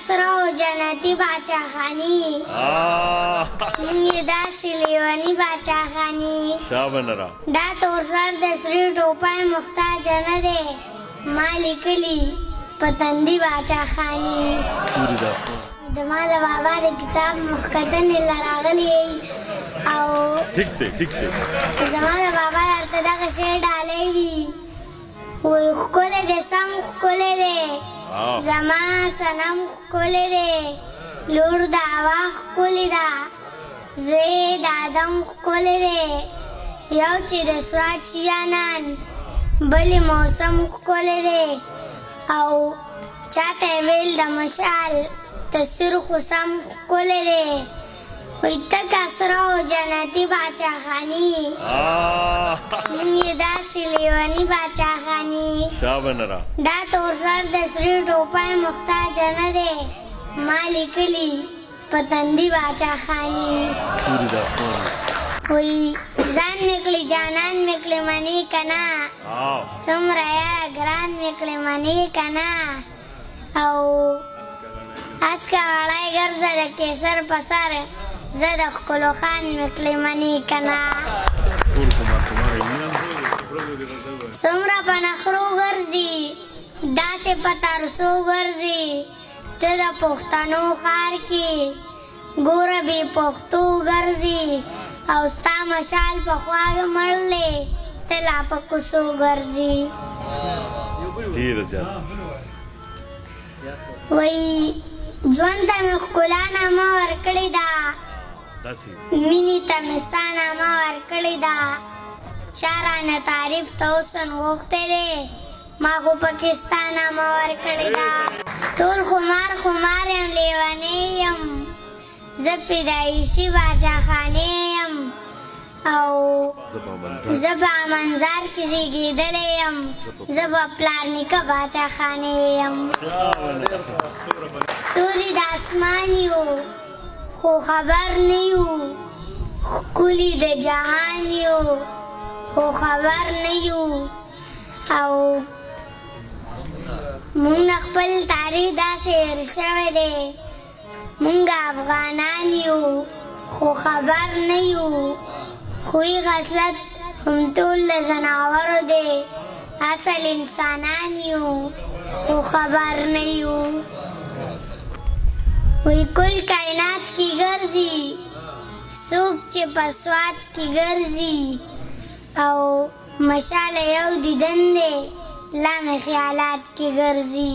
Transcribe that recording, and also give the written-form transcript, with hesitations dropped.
سره او جنتي باچاخاني مونږ داسې لیوني باچاخاني شابنرا دا تور سر د سرې ټوپای محتاج نه دی ما لیکلي په تندي باچاخاني ستوري د اسمان زما د بابا د کتاب مخکتنې راغلی او ټیک دی زما د بابا درته دغه شعر ډالی دي وایي ښکلی دی سم ښکلی دی زما صنم ښکلی دی لور د هوا ښکلې ده زوی د ادم ښکلی دی یو چې د سوات جانان بلې موسم ښکلی دی او چاته یې ویل د مشال تصویر خو سم ښکلی دی وایي تکه سره او جنتي باچاخاني مونږ یې داسې لیوني باچاخاني شابنرا دا تور سر د سرې ټوپای محتاج نه دی ما لیکلي په تندي باچاخاني ستوري د اسمان وایي ځان مې کړي جانان مې کړي منې که نه څومره یاره ګران مې کړي منې که نه او هسکه وړی ګرځه د کیسر په سر زه د ښکلو خان مې کړي منې که نه څومره په نخرو ګرځي داسې په ترسو ګرځي ته د پښتنو ښار کې ګوره بې پښتو ګرځي او ستا مشال په خوا مړلې ته لا په کوڅو ګرځي ډېره زیاته وایي ژوند ته مې ښکلا نامه ورکړې ده مینې ته مې ستا نامه ورکړې ده چا رانه تعریف ته حسن غوښتی دی ما خو پکې ستا نامه ورکړې ده ټول خمار یم لیونی یم زه پیدایشي باچاخانې یم او زه په منظر کې زیږېدلی یم زه به پلار نیکه باچاخانې یم ستوري د اسمان یو خو خبر نه یو ښکلي د جهان یو خو خبر نه یو او مونږ خپل تاریخ داسې هېر شوی دی مونږ افغانان یو خو خبر نه یو خوی خصلت هم ټول د ځناورو دی اصل انسانان یو خو خبر نه یو وی کل کائنات کی ګرځي څوک چې په سوات کې ګرځي او مشال یو دیدن دی لا مې خیالات کې ګرځي